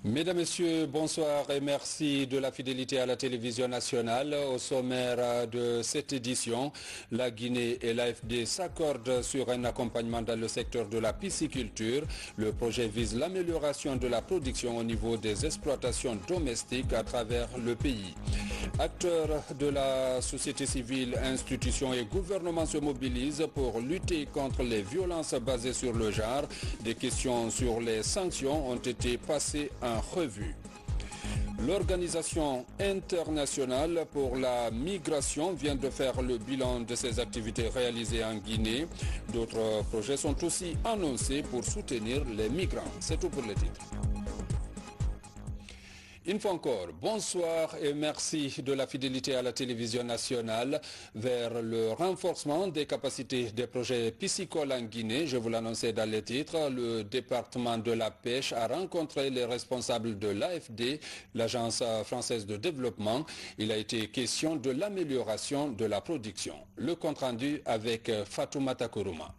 Mesdames, Messieurs, bonsoir et merci de la fidélité à la télévision nationale. Au sommaire de cette édition, la Guinée et l'AFD s'accordent sur un accompagnement dans le secteur de la pisciculture. Le projet vise l'amélioration de la production au niveau des exploitations domestiques à travers le pays. Acteurs de la société civile, institutions et gouvernements se mobilisent pour lutter contre les violences basées sur le genre. Des questions sur les sanctions ont été passées en revue. L'Organisation internationale pour la migration vient de faire le bilan de ses activités réalisées en Guinée. D'autres projets sont aussi annoncés pour soutenir les migrants. C'est tout pour les titres. Une fois encore, bonsoir et merci de la fidélité à la télévision nationale vers le renforcement des capacités des projets piscicoles en Guinée. Je vous l'annonçais dans les titres, le département de la pêche a rencontré les responsables de l'AFD, l'Agence française de développement. Il a été question de l'amélioration de la production. Le compte-rendu avec Fatoumata Kourouma.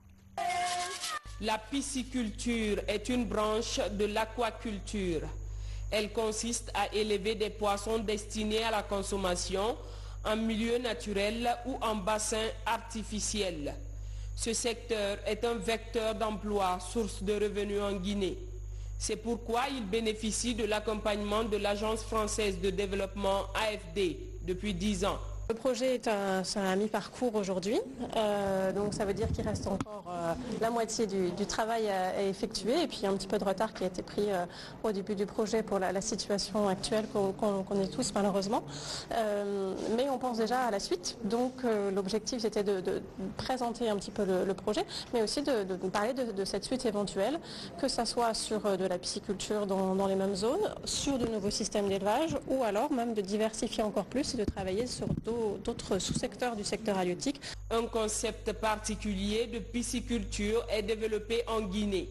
La pisciculture est une branche de l'aquaculture. Elle consiste à élever des poissons destinés à la consommation en milieu naturel ou en bassin artificiel. Ce secteur est un vecteur d'emploi, source de revenus en Guinée. C'est pourquoi il bénéficie de l'accompagnement de l'Agence française de développement AFD depuis 10 ans. Le projet est à mi-parcours aujourd'hui, donc ça veut dire qu'il reste encore la moitié du travail à effectuer et puis un petit peu de retard qui a été pris au début du projet pour la situation actuelle qu'on connaît tous malheureusement. Mais on pense déjà à la suite, donc l'objectif c'était de présenter un petit peu le projet, mais aussi de parler de cette suite éventuelle, que ce soit sur de la pisciculture dans les mêmes zones, sur de nouveaux systèmes d'élevage ou alors même de diversifier encore plus et de travailler sur d'autres sous-secteurs du secteur halieutique. Un concept particulier de pisciculture est développé en Guinée,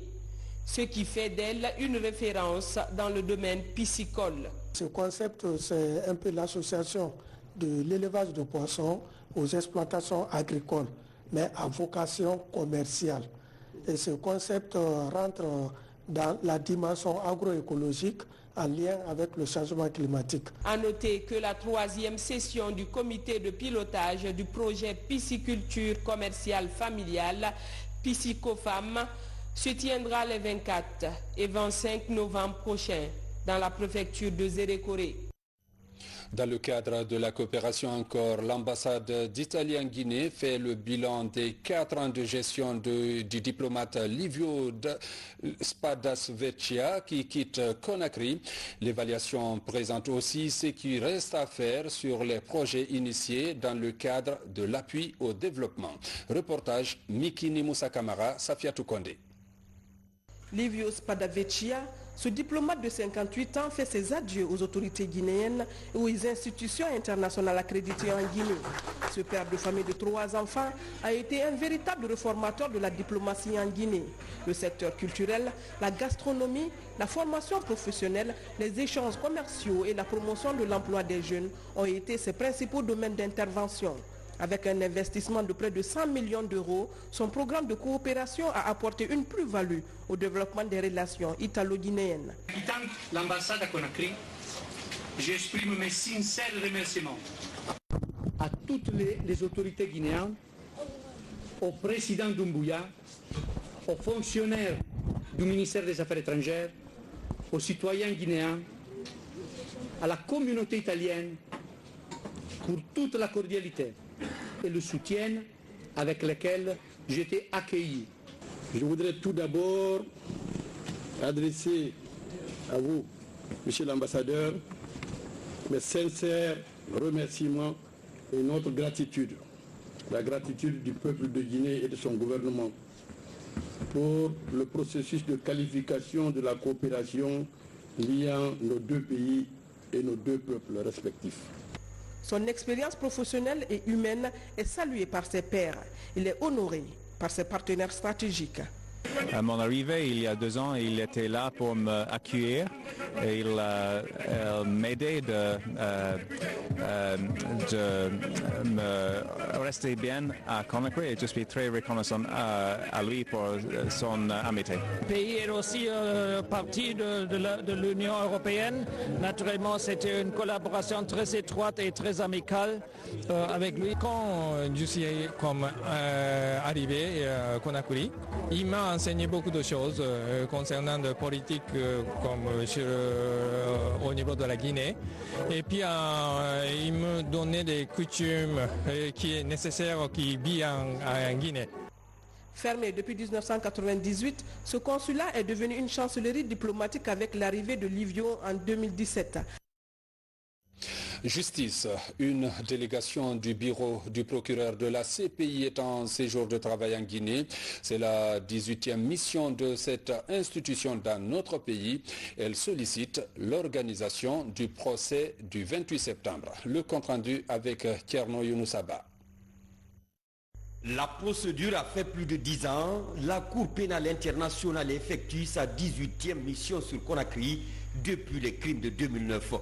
ce qui fait d'elle une référence dans le domaine piscicole. Ce concept, c'est un peu l'association de l'élevage de poissons aux exploitations agricoles, mais à vocation commerciale. Et ce concept rentre dans la dimension agroécologique en lien avec le changement climatique. À noter que la 3e session du comité de pilotage du projet pisciculture commerciale familiale, Piscicofam, se tiendra les 24 et 25 novembre prochains dans la préfecture de Zérékoré. Dans le cadre de la coopération encore, l'ambassade d'Italie en Guinée fait le bilan des 4 ans de gestion du diplomate Livio Spadasvecchia qui quitte Conakry. L'évaluation présente aussi ce qui reste à faire sur les projets initiés dans le cadre de l'appui au développement. Reportage Mikini Moussa Kamara, Safiatou Kondé. Livio Spadavecchia, ce diplomate de 58 ans fait ses adieux aux autorités guinéennes et aux institutions internationales accréditées en Guinée. Ce père de famille de 3 enfants a été un véritable réformateur de la diplomatie en Guinée. Le secteur culturel, la gastronomie, la formation professionnelle, les échanges commerciaux et la promotion de l'emploi des jeunes ont été ses principaux domaines d'intervention. Avec un investissement de près de 100 millions d'euros, son programme de coopération a apporté une plus-value au développement des relations italo-guinéennes. Quittant l'ambassade à Conakry, j'exprime mes sincères remerciements à toutes les autorités guinéennes, au président Doumbouya, aux fonctionnaires du ministère des Affaires étrangères, aux citoyens guinéens, à la communauté italienne pour toute la cordialité et le soutien avec lequel j'étais accueilli. Je voudrais tout d'abord adresser à vous, Monsieur l'ambassadeur, mes sincères remerciements et notre gratitude, la gratitude du peuple de Guinée et de son gouvernement pour le processus de qualification de la coopération liant nos deux pays et nos deux peuples respectifs. Son expérience professionnelle et humaine est saluée par ses pairs. Il est honoré par ses partenaires stratégiques. mon arrivée il y a 2 ans, il était là pour m'accueillir et il m'aidait de me rester bien à Conakry et je suis très reconnaissant à lui pour son amitié. Le pays est aussi partie de l'Union européenne. Naturellement, c'était une collaboration très étroite et très amicale avec lui. Quand je suis arrivé à Conakry, il m'a enseigné beaucoup de choses concernant la politique comme au niveau de la Guinée. Et puis il me donnait des coutumes qui est nécessaire, qui vit en Guinée. Fermé depuis 1998, ce consulat est devenu une chancellerie diplomatique avec l'arrivée de Livio en 2017. Justice. Une délégation du bureau du procureur de la CPI est en séjour de travail en Guinée. C'est la 18e mission de cette institution dans notre pays. Elle sollicite l'organisation du procès du 28 septembre. Le compte-rendu avec Tierno Younoussaba. La procédure a fait plus de 10 ans. La Cour pénale internationale effectue sa 18e mission sur Conakry depuis les crimes de 2009.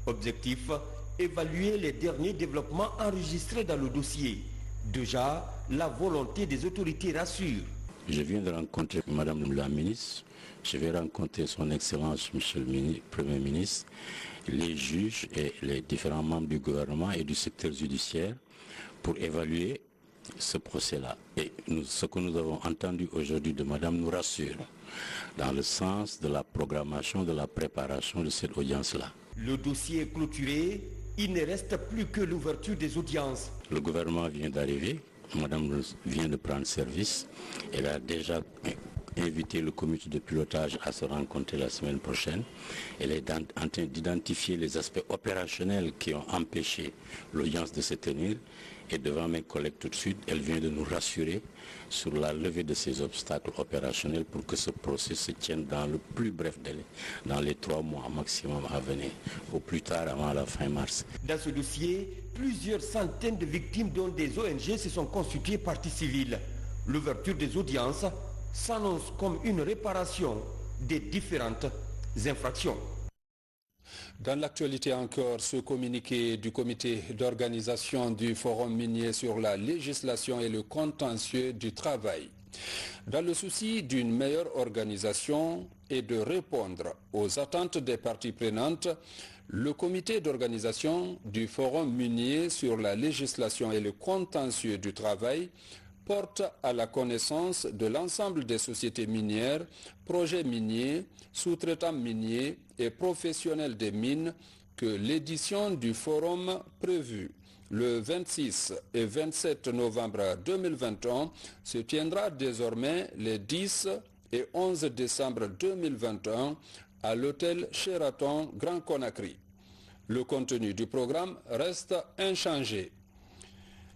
Objectif, évaluer les derniers développements enregistrés dans le dossier. Déjà, la volonté des autorités rassure. Je viens de rencontrer Madame la ministre. Je vais rencontrer son Excellence, Monsieur le Premier ministre, les juges et les différents membres du gouvernement et du secteur judiciaire pour évaluer ce procès-là. Et ce que nous avons entendu aujourd'hui de Madame nous rassure dans le sens de la programmation, de la préparation de cette audience-là. Le dossier est clôturé, il ne reste plus que l'ouverture des audiences. Le gouvernement vient d'arriver, Madame vient de prendre service, elle a déjà invité le comité de pilotage à se rencontrer la semaine prochaine. Elle est en train d'identifier les aspects opérationnels qui ont empêché l'audience de se tenir. Et devant mes collègues tout de suite, elle vient de nous rassurer sur la levée de ces obstacles opérationnels pour que ce procès se tienne dans le plus bref délai, dans les 3 mois maximum à venir, au plus tard avant la fin mars. Dans ce dossier, plusieurs centaines de victimes dont des ONG se sont constituées partie civile. L'ouverture des audiences s'annonce comme une réparation des différentes infractions. Dans l'actualité encore, ce communiqué du comité d'organisation du Forum minier sur la législation et le contentieux du travail. Dans le souci d'une meilleure organisation et de répondre aux attentes des parties prenantes, le comité d'organisation du Forum minier sur la législation et le contentieux du travail porte à la connaissance de l'ensemble des sociétés minières, projets miniers, sous-traitants miniers et professionnels des mines que l'édition du forum prévue le 26 et 27 novembre 2021 se tiendra désormais les 10 et 11 décembre 2021 à l'hôtel Sheraton Grand Conakry. Le contenu du programme reste inchangé.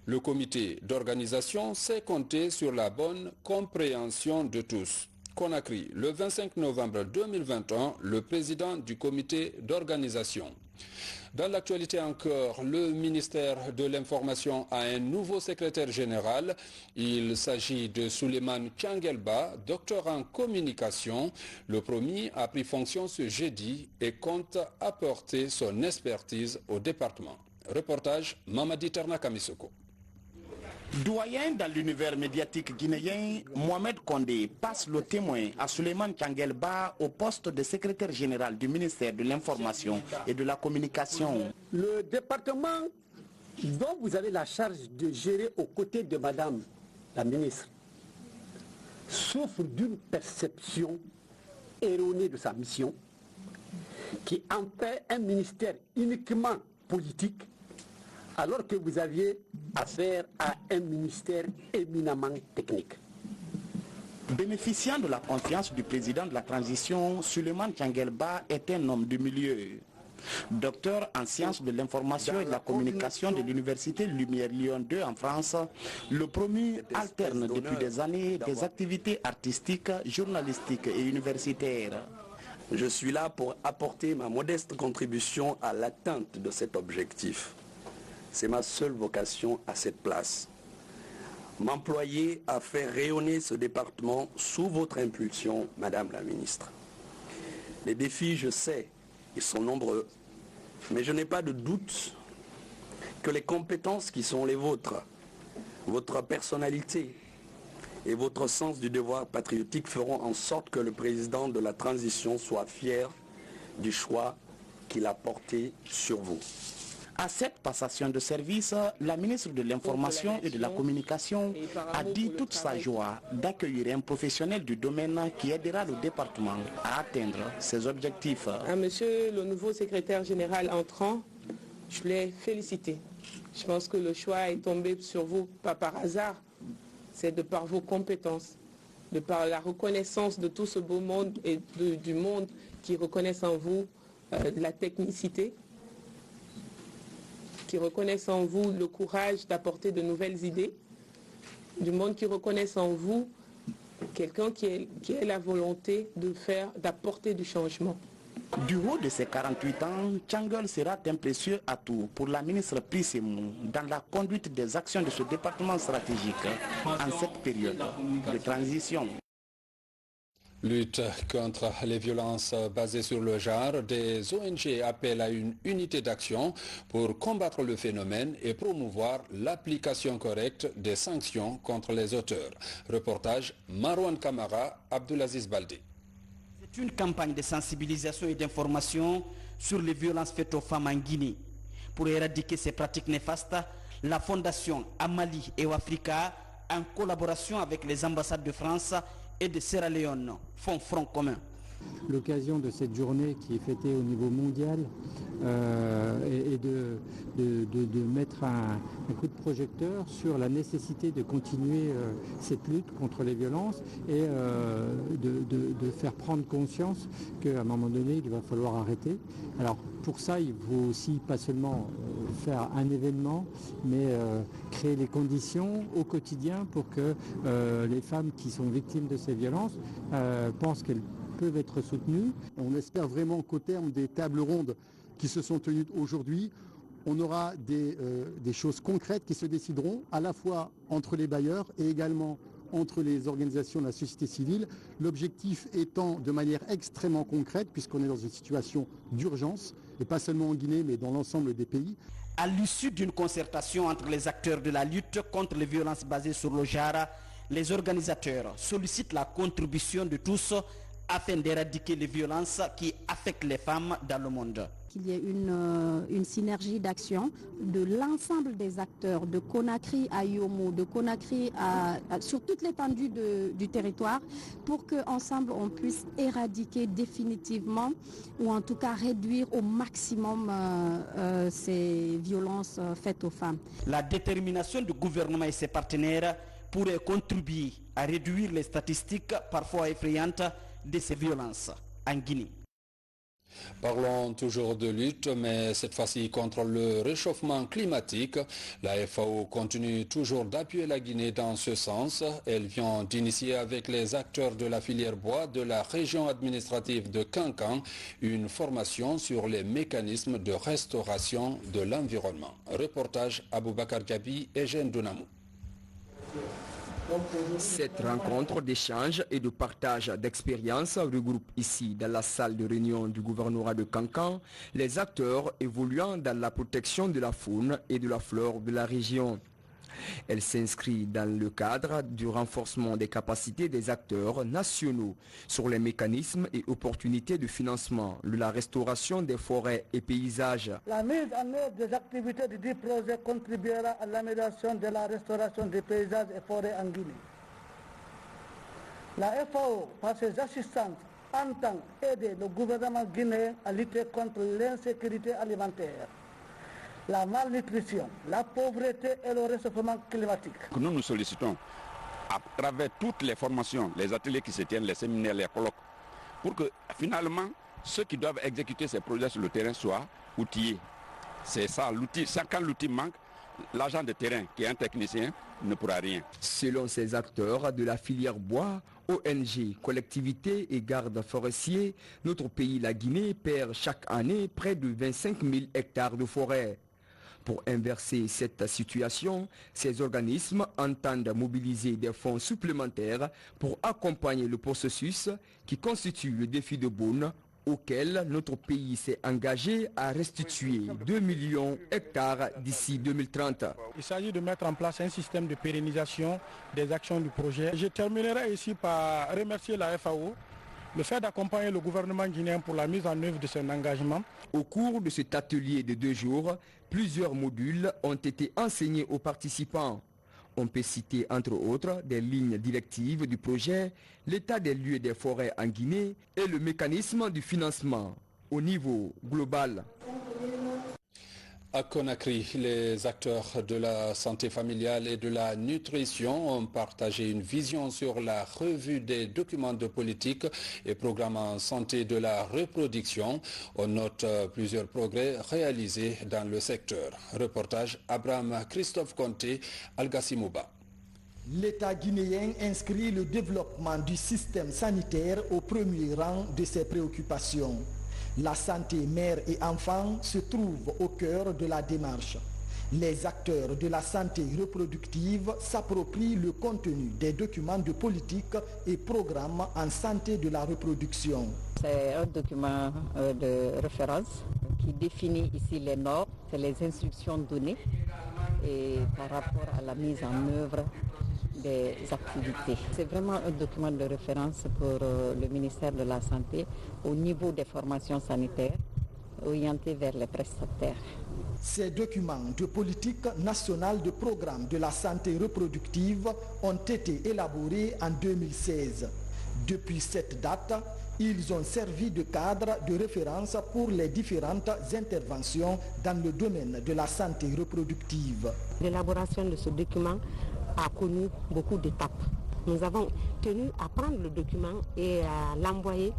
Le comité d'organisation sait compter sur la bonne compréhension de tous. Conakry, le 25 novembre 2021, le président du comité d'organisation. Dans l'actualité encore, le ministère de l'Information a un nouveau secrétaire général. Il s'agit de Souleymane Tchangelba, docteur en communication. Le premier a pris fonction ce jeudi et compte apporter son expertise au département. Reportage Mamadi Terna Kamisoko. Doyen dans l'univers médiatique guinéen, Mohamed Kondé passe le témoin à Souleymane Tchangelba au poste de secrétaire général du ministère de l'Information et de la Communication. Le département dont vous avez la charge de gérer aux côtés de Madame la ministre souffre d'une perception erronée de sa mission qui en fait un ministère uniquement politique, alors que vous aviez affaire à un ministère éminemment technique. Bénéficiant de la confiance du président de la transition, Souleymane Tchangelba est un homme du milieu. Docteur en sciences de l'information et de la communication de l'université Lumière Lyon 2 en France, le promu alterne depuis des années des activités artistiques, journalistiques et universitaires. Je suis là pour apporter ma modeste contribution à l'atteinte de cet objectif. C'est ma seule vocation à cette place. m'employer à faire rayonner ce département sous votre impulsion, Madame la Ministre. Les défis, je sais, ils sont nombreux, mais je n'ai pas de doute que les compétences qui sont les vôtres, votre personnalité et votre sens du devoir patriotique feront en sorte que le président de la transition soit fier du choix qu'il a porté sur vous. À cette passation de service, la ministre de l'Information et de la Communication a dit toute sa joie d'accueillir un professionnel du domaine qui aidera le département à atteindre ses objectifs. À monsieur le nouveau secrétaire général entrant, je l'ai félicité. Je pense que le choix est tombé sur vous, pas par hasard. C'est de par vos compétences, de par la reconnaissance de tout ce beau monde et du monde qui reconnaissent en vous la technicité, qui reconnaissent en vous le courage d'apporter de nouvelles idées, du monde qui reconnaissent en vous quelqu'un qui a la volonté d'apporter du changement. Du haut de ses 48 ans, Thianguel sera un précieux atout pour la ministre Prissemou dans la conduite des actions de ce département stratégique en cette période de transition. Lutte contre les violences basées sur le genre, des ONG appellent à une unité d'action pour combattre le phénomène et promouvoir l'application correcte des sanctions contre les auteurs. Reportage Marouane Kamara, Abdulaziz Baldé. C'est une campagne de sensibilisation et d'information sur les violences faites aux femmes en Guinée. Pour éradiquer ces pratiques néfastes, la Fondation Amali et Africa, en collaboration avec les ambassades de France et de Sierra Leone, font front commun. L'occasion de cette journée qui est fêtée au niveau mondial est de mettre un coup de projecteur sur la nécessité de continuer cette lutte contre les violences et de faire prendre conscience qu'à un moment donné il va falloir arrêter. Alors pour ça il faut aussi pas seulement faire un événement mais créer les conditions au quotidien pour que les femmes qui sont victimes de ces violences pensent qu'elles peuvent être soutenues. On espère vraiment qu'au terme des tables rondes qui se sont tenues aujourd'hui, on aura des choses concrètes qui se décideront à la fois entre les bailleurs et également entre les organisations de la société civile. L'objectif étant de manière extrêmement concrète, puisqu'on est dans une situation d'urgence, et pas seulement en Guinée, mais dans l'ensemble des pays. À l'issue d'une concertation entre les acteurs de la lutte contre les violences basées sur le genre, les organisateurs sollicitent la contribution de tous afin d'éradiquer les violences qui affectent les femmes dans le monde. Qu'il y ait une synergie d'action de l'ensemble des acteurs, de Conakry à Yomo, de Conakry sur toute l'étendue du territoire, pour qu'ensemble on puisse éradiquer définitivement, ou en tout cas réduire au maximum ces violences faites aux femmes. La détermination du gouvernement et ses partenaires pourrait contribuer à réduire les statistiques parfois effrayantes de ces violences en Guinée. Parlons toujours de lutte, mais cette fois-ci contre le réchauffement climatique. La FAO continue toujours d'appuyer la Guinée dans ce sens. Elle vient d'initier avec les acteurs de la filière bois de la région administrative de Kankan une formation sur les mécanismes de restauration de l'environnement. Reportage Aboubakar Gabi et Jeanne Dounamou. Cette rencontre d'échange et de partage d'expériences regroupe ici dans la salle de réunion du gouvernorat de Kankan les acteurs évoluant dans la protection de la faune et de la flore de la région. Elle s'inscrit dans le cadre du renforcement des capacités des acteurs nationaux sur les mécanismes et opportunités de financement de la restauration des forêts et paysages. La mise en œuvre des activités du dit projet contribuera à l'amélioration de la restauration des paysages et forêts en Guinée. La FAO, par ses assistantes, entend aider le gouvernement guinéen à lutter contre l'insécurité alimentaire, la malnutrition, la pauvreté et le réchauffement climatique. Nous nous sollicitons à travers toutes les formations, les ateliers qui se tiennent, les séminaires, les colloques, pour que finalement ceux qui doivent exécuter ces projets sur le terrain soient outillés. C'est ça l'outil. Quand l'outil manque, l'agent de terrain qui est un technicien ne pourra rien. Selon ces acteurs de la filière bois, ONG, collectivités et gardes forestiers, notre pays, la Guinée, perd chaque année près de 25 000 hectares de forêt. Pour inverser cette situation, ces organismes entendent mobiliser des fonds supplémentaires pour accompagner le processus qui constitue le défi de Beaune, auquel notre pays s'est engagé à restituer 2 millions d'hectares d'ici 2030. Il s'agit de mettre en place un système de pérennisation des actions du projet. Je terminerai ici par remercier la FAO, le fait d'accompagner le gouvernement guinéen pour la mise en œuvre de son engagement. Au cours de cet atelier de 2 jours, plusieurs modules ont été enseignés aux participants. On peut citer entre autres des lignes directives du projet, l'état des lieux des forêts en Guinée et le mécanisme du financement au niveau global. À Conakry, les acteurs de la santé familiale et de la nutrition ont partagé une vision sur la revue des documents de politique et programmes en santé de la reproduction. On note plusieurs progrès réalisés dans le secteur. Reportage Abraham Christophe Conté, Algassimouba. L'État guinéen inscrit le développement du système sanitaire au premier rang de ses préoccupations. La santé mère et enfant se trouve au cœur de la démarche. Les acteurs de la santé reproductive s'approprient le contenu des documents de politique et programmes en santé de la reproduction. C'est un document de référence qui définit ici les normes, c'est les instructions données et par rapport à la mise en œuvre des activités. C'est vraiment un document de référence pour le ministère de la Santé au niveau des formations sanitaires orientées vers les prestataires. Ces documents de politique nationale de programme de la santé reproductive ont été élaborés en 2016. Depuis cette date, ils ont servi de cadre de référence pour les différentes interventions dans le domaine de la santé reproductive. L'élaboration de ce document a connu beaucoup d'étapes. Nous avons tenu à prendre le document et à l'envoyer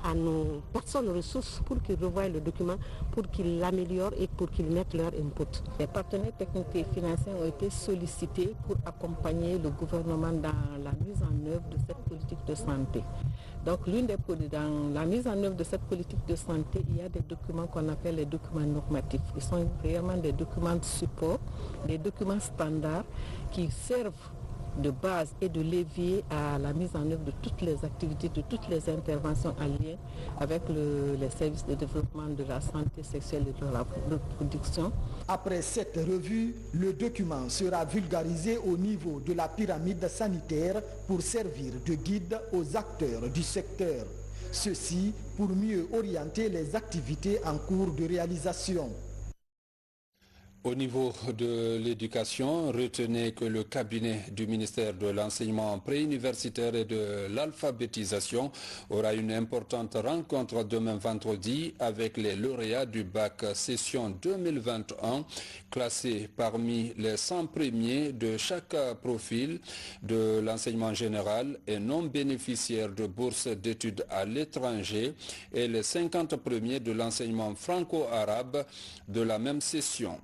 à nos personnes ressources pour qu'ils revoient le document, pour qu'ils l'améliorent et pour qu'ils mettent leur input. Les partenaires techniques et financiers ont été sollicités pour accompagner le gouvernement dans la mise en œuvre de cette politique de santé. Donc dans la mise en œuvre de cette politique de santé, il y a des documents qu'on appelle les documents normatifs. Ils sont réellement des documents de support, des documents standards qui servent de base et de levier à la mise en œuvre de toutes les activités, de toutes les interventions en lien avec les services de développement de la santé sexuelle et de la reproduction. Après cette revue, le document sera vulgarisé au niveau de la pyramide sanitaire pour servir de guide aux acteurs du secteur. Ceci pour mieux orienter les activités en cours de réalisation. Au niveau de l'éducation, retenez que le cabinet du ministère de l'enseignement préuniversitaire et de l'alphabétisation aura une importante rencontre demain vendredi avec les lauréats du bac session 2021, classés parmi les 100 premiers de chaque profil de l'enseignement général et non bénéficiaires de bourses d'études à l'étranger et les 50 premiers de l'enseignement franco-arabe de la même session.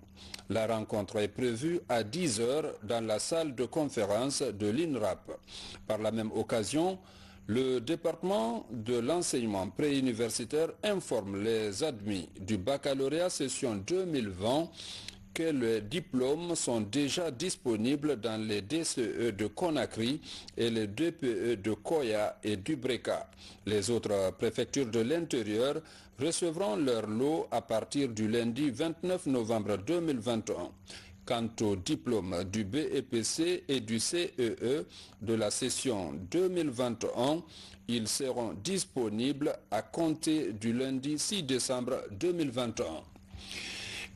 La rencontre est prévue à 10 h dans la salle de conférence de l'INRAP. Par la même occasion, le département de l'enseignement préuniversitaire informe les admis du baccalauréat session 2020 que les diplômes sont déjà disponibles dans les DCE de Conakry et les DPE de Koya et d'Ubreka. Les autres préfectures de l'intérieur recevront leur lot à partir du lundi 29 novembre 2021. Quant aux diplômes du BEPC et du CEE de la session 2021, ils seront disponibles à compter du lundi 6 décembre 2021.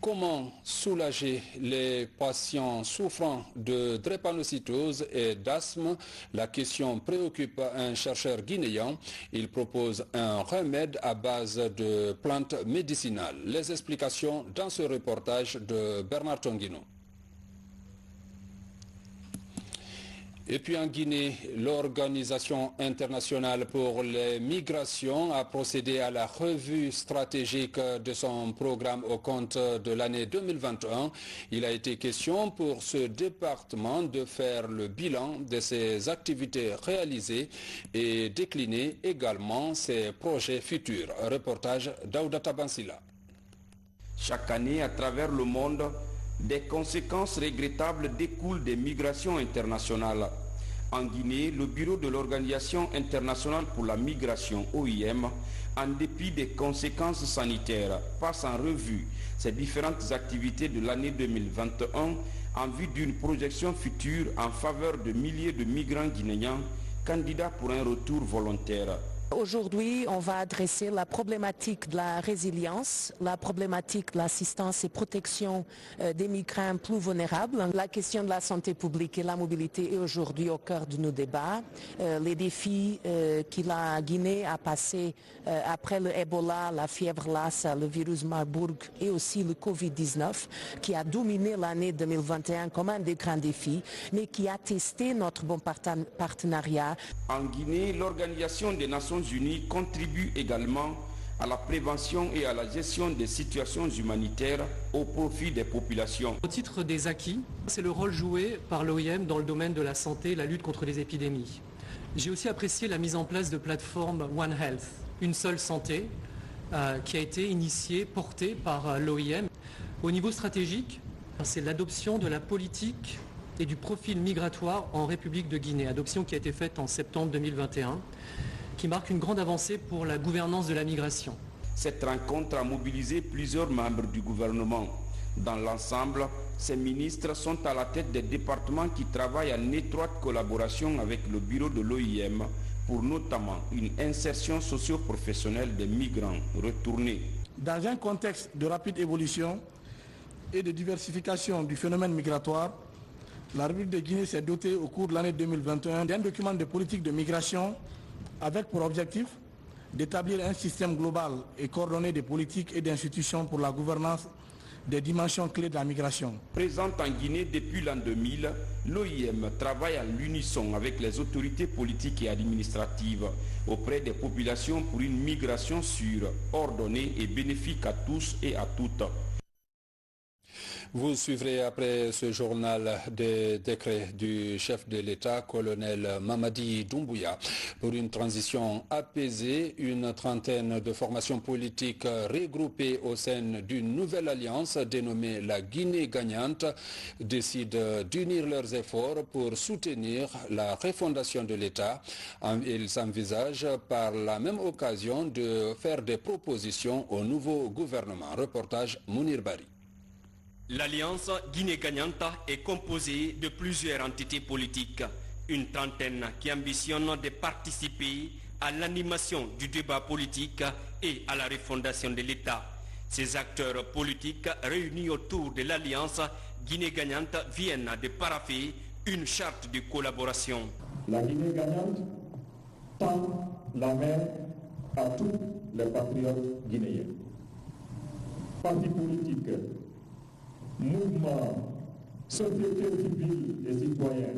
Comment soulager les patients souffrant de drépanocytose et d'asthme? La question préoccupe un chercheur guinéen. Il propose un remède à base de plantes médicinales. Les explications dans ce reportage de Bernard Tonguino. Et puis en Guinée, l'Organisation internationale pour les migrations a procédé à la revue stratégique de son programme au compte de l'année 2021. Il a été question pour ce département de faire le bilan de ses activités réalisées et décliner également ses projets futurs. Reportage d'Aouda Tabansila. Chaque année, à travers le monde, des conséquences regrettables découlent des migrations internationales. En Guinée, le bureau de l'Organisation internationale pour la migration, OIM, en dépit des conséquences sanitaires, passe en revue ces différentes activités de l'année 2021 en vue d'une projection future en faveur de milliers de migrants guinéens candidats pour un retour volontaire. Aujourd'hui, on va adresser la problématique de la résilience, la problématique de l'assistance et protection des migrants plus vulnérables. La question de la santé publique et la mobilité est aujourd'hui au cœur de nos débats. Les défis que la Guinée a passés après le Ebola, la fièvre Lassa, le virus Marburg et aussi le Covid-19 qui a dominé l'année 2021 comme un des grands défis, mais qui a testé notre bon partenariat. En Guinée, l'Organisation des Nations Unies contribue également à la prévention et à la gestion des situations humanitaires au profit des populations. Au titre des acquis, c'est le rôle joué par l'OIM dans le domaine de la santé et la lutte contre les épidémies. J'ai aussi apprécié la mise en place de plateformes One Health, une seule santé, qui a été initiée, portée par l'OIM. Au niveau stratégique, c'est l'adoption de la politique et du profil migratoire en République de Guinée, adoption qui a été faite en septembre 2021, qui marque une grande avancée pour la gouvernance de la migration. Cette rencontre a mobilisé plusieurs membres du gouvernement. Dans l'ensemble, ces ministres sont à la tête des départements qui travaillent en étroite collaboration avec le bureau de l'OIM pour notamment une insertion socio-professionnelle des migrants retournés. Dans un contexte de rapide évolution et de diversification du phénomène migratoire, la République de Guinée s'est dotée au cours de l'année 2021 d'un document de politique de migration avec pour objectif d'établir un système global et coordonné de politiques et d'institutions pour la gouvernance des dimensions clés de la migration. Présente en Guinée depuis l'an 2000, l'OIM travaille à l'unisson avec les autorités politiques et administratives auprès des populations pour une migration sûre, ordonnée et bénéfique à tous et à toutes. Vous suivrez après ce journal des décrets du chef de l'État, colonel Mamadi Doumbouya, pour une transition apaisée. Une trentaine de formations politiques regroupées au sein d'une nouvelle alliance dénommée la Guinée gagnante décident d'unir leurs efforts pour soutenir la refondation de l'État. Ils s'envisagent par la même occasion de faire des propositions au nouveau gouvernement. Reportage Mounir Bari. L'Alliance Guinée gagnante est composée de plusieurs entités politiques, une trentaine qui ambitionnent de participer à l'animation du débat politique et à la refondation de l'État. Ces acteurs politiques réunis autour de l'Alliance Guinée gagnante viennent de parapher une charte de collaboration. La Guinée gagnante tend la main à tous les patriotes guinéens. Partis politiques, mouvement, société civile et citoyens,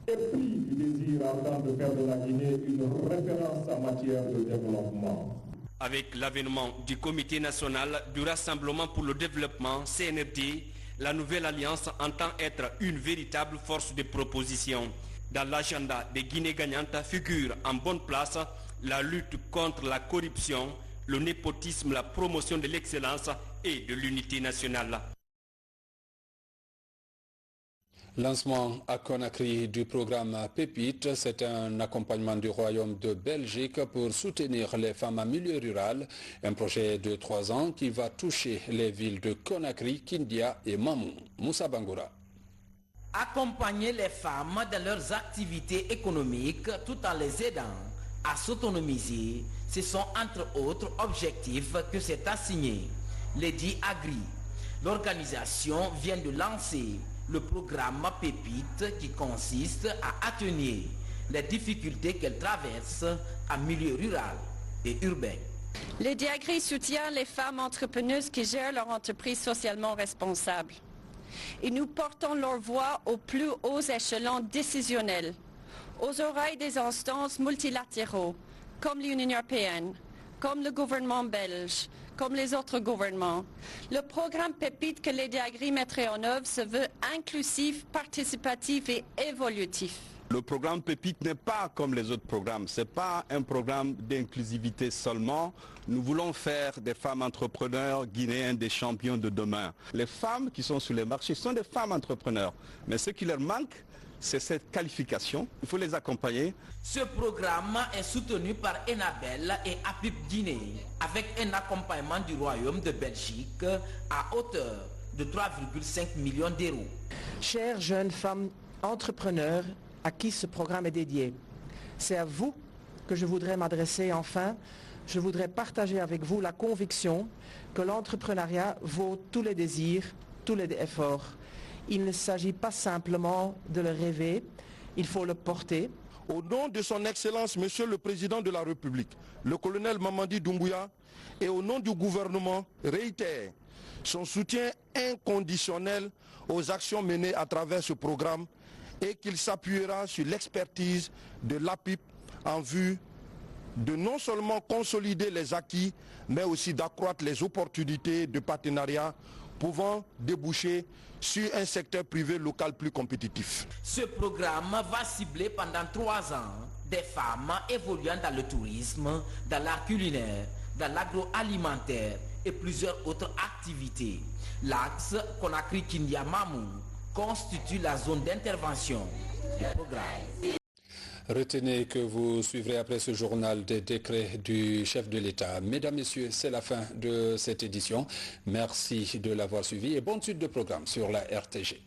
épris du désir ardent de faire de la Guinée une référence en matière de développement. Avec l'avènement du Comité national du Rassemblement pour le développement, CNRD, la nouvelle alliance entend être une véritable force de proposition. Dans l'agenda des Guinée gagnantes figure en bonne place la lutte contre la corruption, le népotisme, la promotion de l'excellence et de l'unité nationale. Lancement à Conakry du programme Pépite, c'est un accompagnement du Royaume de Belgique pour soutenir les femmes en milieu rural. Un projet de 3 ans qui va toucher les villes de Conakry, Kindia et Mamou. Moussa Bangoura. Accompagner les femmes dans leurs activités économiques tout en les aidant à s'autonomiser, ce sont entre autres objectifs que s'est assigné Lady Agri. L'organisation vient de lancer le programme Pépite qui consiste à atténuer les difficultés qu'elle traverse en milieu rural et urbain. Lady Agri soutient les femmes entrepreneuses qui gèrent leur entreprise socialement responsable. Et nous portons leur voix aux plus hauts échelons décisionnels, aux oreilles des instances multilatéraux, comme l'Union européenne, comme le gouvernement belge, comme les autres gouvernements. Le programme Pépite que Lady Agri mettrait en œuvre se veut inclusif, participatif et évolutif. Le programme Pépite n'est pas comme les autres programmes. Ce n'est pas un programme d'inclusivité seulement. Nous voulons faire des femmes entrepreneurs guinéennes des champions de demain. Les femmes qui sont sur les marchés sont des femmes entrepreneurs. Mais ce qui leur manque, c'est cette qualification. Il faut les accompagner. Ce programme est soutenu par Enabel et APIP Guinée avec un accompagnement du Royaume de Belgique à hauteur de 3,5 millions d'euros. Chères jeunes femmes entrepreneurs à qui ce programme est dédié, c'est à vous que je voudrais m'adresser enfin. Je voudrais partager avec vous la conviction que l'entrepreneuriat vaut tous les désirs, tous les efforts. Il ne s'agit pas simplement de le rêver, il faut le porter. Au nom de son Excellence, Monsieur le Président de la République, le colonel Mamadi Doumbouya, et au nom du gouvernement, réitère son soutien inconditionnel aux actions menées à travers ce programme et qu'il s'appuiera sur l'expertise de l'APIP en vue de non seulement consolider les acquis, mais aussi d'accroître les opportunités de partenariat pouvant déboucher sur un secteur privé local plus compétitif. Ce programme va cibler pendant 3 ans des femmes évoluant dans le tourisme, dans l'art culinaire, dans l'agroalimentaire et plusieurs autres activités. L'axe Conakry-Kindia-Mamou constitue la zone d'intervention du programme. Retenez que vous suivrez après ce journal des décrets du chef de l'État. Mesdames, Messieurs, c'est la fin de cette édition. Merci de l'avoir suivi et bonne suite de programme sur la RTG.